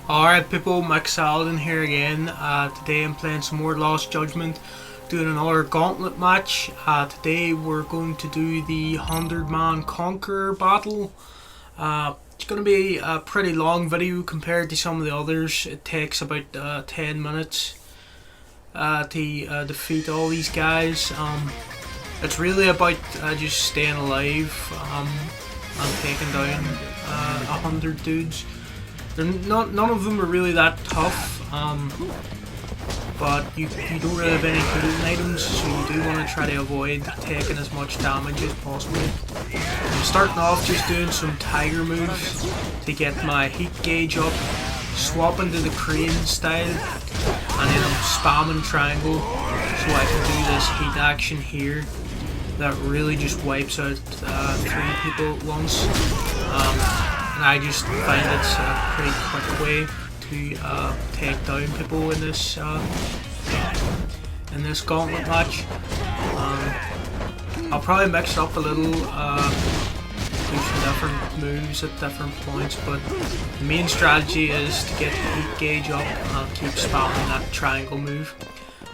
Alright people, Alden here again. Today I'm playing some more Lost Judgment, doing another gauntlet match. Today we're going to do the 100-man Conqueror battle. It's going to be a pretty long video compared to some of the others. It takes about 10 minutes to defeat all these guys. It's really about just staying alive and taking down 100 dudes. None of them are really that tough, but you don't really have any healing items, so you do want to try to avoid taking as much damage as possible. I'm starting off just doing some tiger moves to get my heat gauge up, swapping to the crane style, and then I'm spamming triangle so I can do this heat action here that really just wipes out 3 people at once. And I just find it's a pretty quick way to take down people in this gauntlet match. I'll probably mix it up a little, do some different moves at different points, but the main strategy is to get the heat gauge up and keep spamming that triangle move.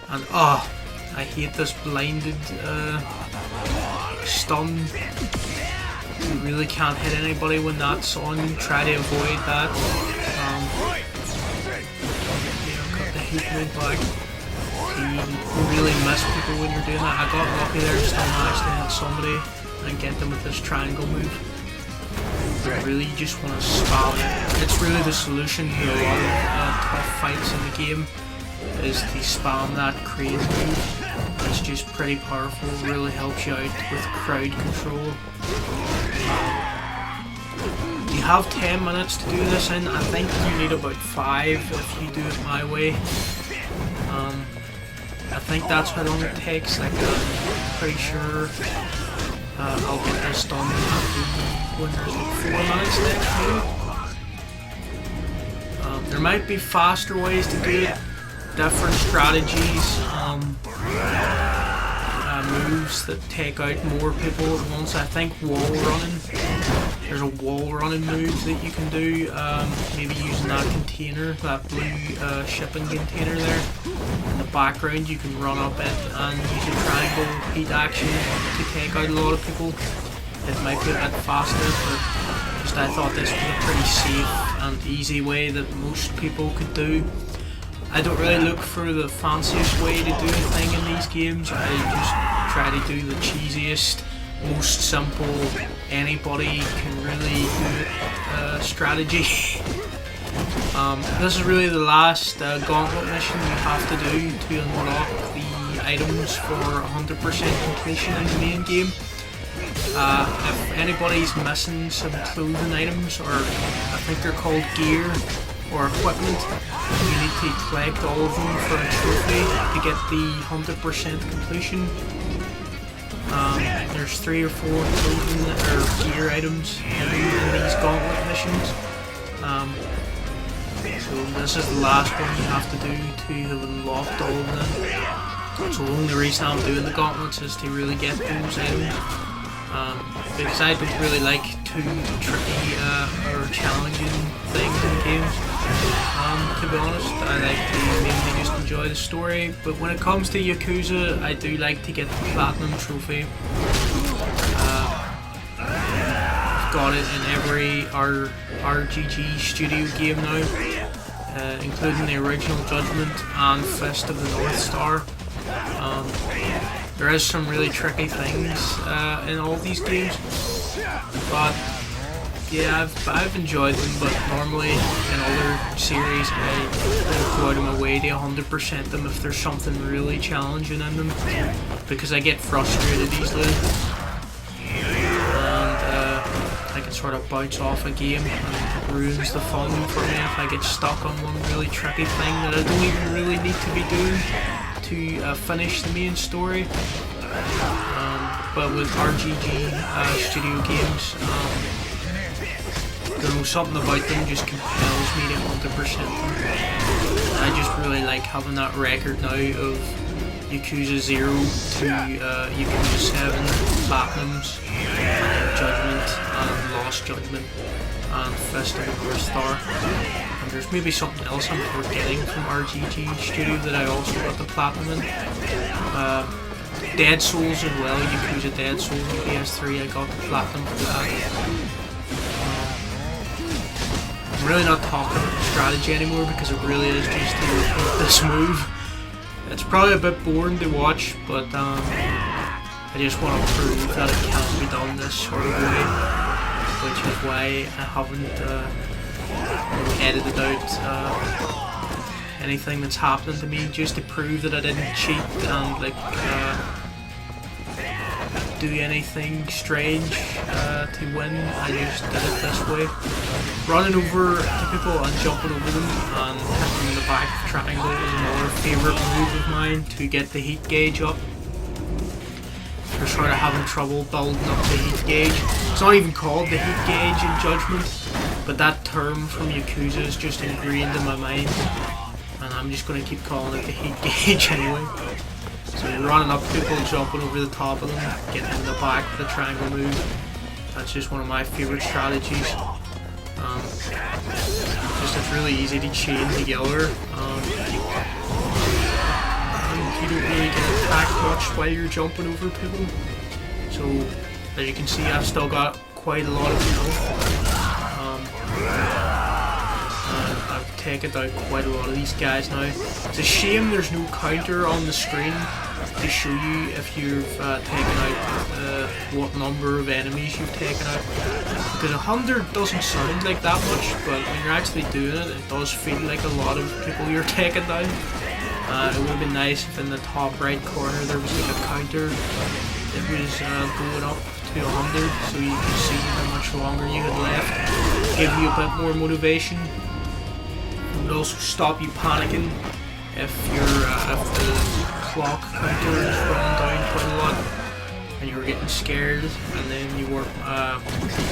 And I hate this blinded stun. You really can't hit anybody when that's on. Try to avoid that. Cut the heat mode back. You really miss people when you're doing that. I got lucky there and still managed to hit somebody and get them with this triangle move. But really you just want to spam it. It's really the solution to a lot of tough fights in the game, is to spam that crane move. It's just pretty powerful, really helps you out with crowd control. You have 10 minutes to do this in. I think you need about 5 if you do it my way. I think that's how long it takes. Like, I'm pretty sure I'll get this done when there's like 4 minutes left. There might be faster ways to do it, different strategies. Moves that take out more people at once. I think wall running. There's a wall running move that you can do. Maybe using that container, that blue shipping container there. In the background you can run up it and use a triangle heat action to take out a lot of people. It might be a bit faster, but just I thought this was a pretty safe and easy way that most people could do. I don't really look for the fanciest way to do a thing in these games. I just try to do the cheesiest, most simple, anybody can really do it strategy. This is really the last gauntlet mission you have to do to unlock the items for 100% completion in the main game. If anybody's missing some clothing items, or I think they're called gear or equipment, you need to collect all of them for a trophy to get the 100% completion. There's 3 or 4 clothing or gear items in these gauntlet missions. So this is the last one you have to do to have unlocked all of them. So the only reason I'm doing the gauntlets is to really get those items. Because I don't really like too tricky or challenging things in games. To be honest, I like to mainly just enjoy the story, but when it comes to Yakuza, I do like to get the platinum trophy. I've got it in every RGG studio game now, including the original Judgment and Fist of the North Star. There is some really tricky things in all these games, but yeah, I've enjoyed them. But normally in other series I don't go out of my way to 100% them if there's something really challenging in them, because I get frustrated easily and I can sort of bounce off a game and it ruins the fun for me if I get stuck on one really tricky thing that I don't even really need to be doing to finish the main story. But with RGG studio games, I don't know, something about them just compels me to 100% them. I just really like having that record now of Yakuza 0 to Yakuza 7, Platinums, Judgment, and Lost Judgment, and Fist of the North Star. I'm there's maybe something else I'm forgetting from RGG Studio that I also got the platinum in. Dead Souls as well, Yakuza Dead Souls on PS3, I got the platinum for that. I'm really not talking about the strategy anymore because it really is just to repeat this move. It's probably a bit boring to watch, but I just want to prove that it can be done this sort of way, which is why I haven't edited out anything that's happening to me, just to prove that I didn't cheat and like do anything strange to win. I just did it this way. Running over to people and jumping over them and hitting in the back of the triangle is another favourite move of mine to get the heat gauge up. We're sort of having trouble building up the heat gauge. It's not even called the heat gauge in Judgment, but that term from Yakuza is just ingrained in my mind, and I'm just going to keep calling it the heat gauge anyway. So you're running up people, jumping over the top of them, getting in the back with the triangle move. That's just one of my favourite strategies. It's really easy to chain together. You don't really get attacked much while you're jumping over people. So as you can see, I've still got quite a lot of people. And I've taken out quite a lot of these guys now. It's a shame there's no counter on the screen to show you if you've taken out what number of enemies you've taken out, because 100 doesn't sound like that much, but when you're actually doing it, it does feel like a lot of people you're taking down. It would have been nice if in the top right corner there was like a counter that was going up to 100, so you can see how much longer you had left, give you a bit more motivation. It would also stop you panicking if the clock counter is running down quite a lot and you were getting scared, and then you were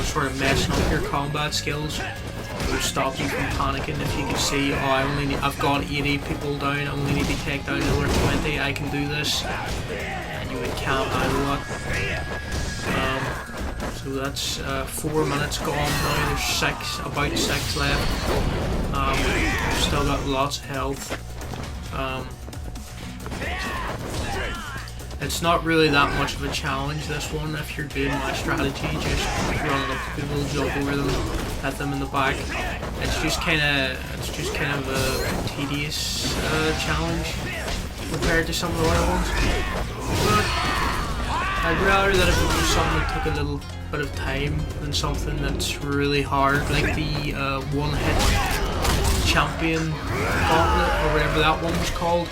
sort of messing up your combat skills. It would stop you from panicking if you could see, oh, I've got 80 people down, I only need to take down another 20, I can do this, and you would camp out a lot. So that's 4 minutes gone now. There's about 6 left. Still got lots of health. It's not really that much of a challenge, this one, if you're doing my strategy, just running up to people, jump over them, hit them in the back. It's just kind of a tedious challenge compared to some of the other ones. But I'd rather that if it was something that took a little bit of time than something that's really hard, like the one-hit champion gauntlet, or whatever that one was called,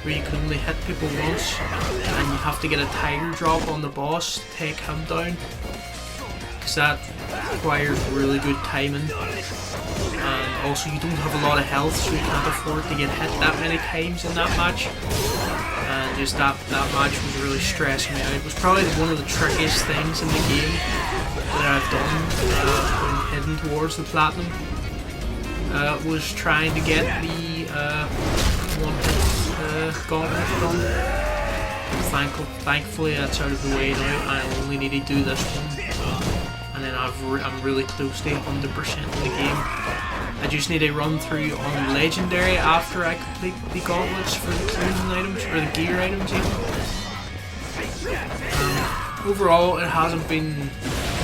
where you can only hit people once and you have to get a tiger drop on the boss to take him down, because that requires really good timing, and also you don't have a lot of health, so you can't afford to get hit that many times in that match. And just that match was really stressing me out. It was probably one of the trickiest things in the game that I've done when heading towards the platinum. Was trying to get the one-hit gauntlet done. Thankfully that's out of the way now. I only need to do this one, and then I'm really close to 100% of the game. I just need to run through on Legendary after I complete the gauntlets for the clothing items, or the gear items even. Overall, it hasn't been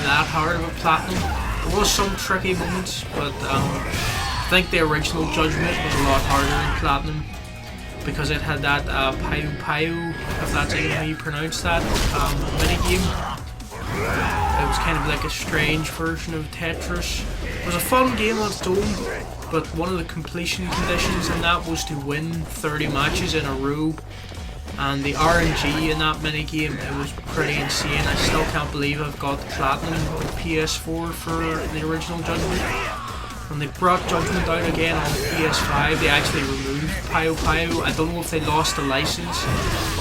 that hard of a platinum. There was some tricky moments, but I think the original Judgment was a lot harder in platinum, because it had that Payu Payu, if that's even how you pronounce that, minigame. It was kind of like a strange version of Tetris. It was a fun game on its own, but one of the completion conditions in that was to win 30 matches in a row. And the RNG in that minigame, it was pretty insane. I still can't believe I've got the platinum on PS4 for the original Judgment. When they brought Judgment out again on PS5, they actually removed Payu Payu. I don't know if they lost the license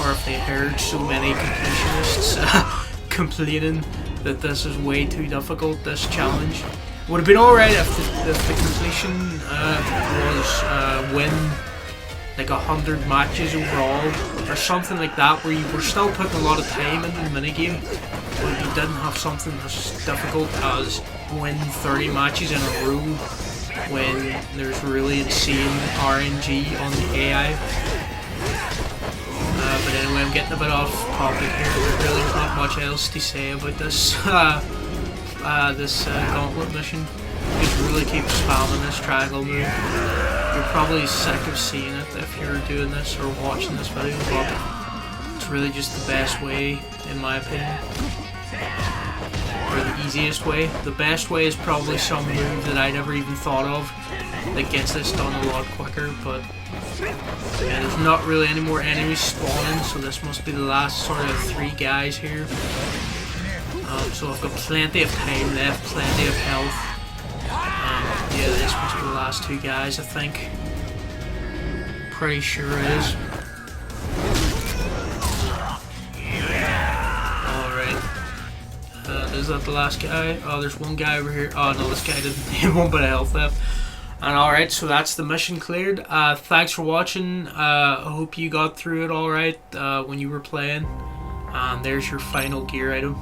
or if they heard so many completionists complaining that this is way too difficult, this challenge. It would have been alright if the completion was win like 100 matches overall, or something like that, where you were still putting a lot of time into the minigame, but you didn't have something as difficult as win 30 matches in a row when there's really insane RNG on the AI. But anyway, I'm getting a bit off topic here. There really is not much else to say about this gauntlet mission. Just really keep spamming this triangle move. You're probably sick of seeing it if you're doing this or watching this video, but it's really just the best way, in my opinion. Or the easiest way. The best way is probably some move that I never even thought of that gets this done a lot quicker, but yeah, there's not really any more enemies spawning, so this must be the last sort of 3 guys here. So I've got plenty of time left, plenty of health. Yeah, this must be the last 2 guys, I think. Pretty sure it is. Alright. Is that the last guy? Oh, there's one guy over here. Oh no, this guy didn't have 1 bit of health left. And alright, so that's the mission cleared. Thanks for watching. I hope you got through it alright when you were playing. And there's your final gear item.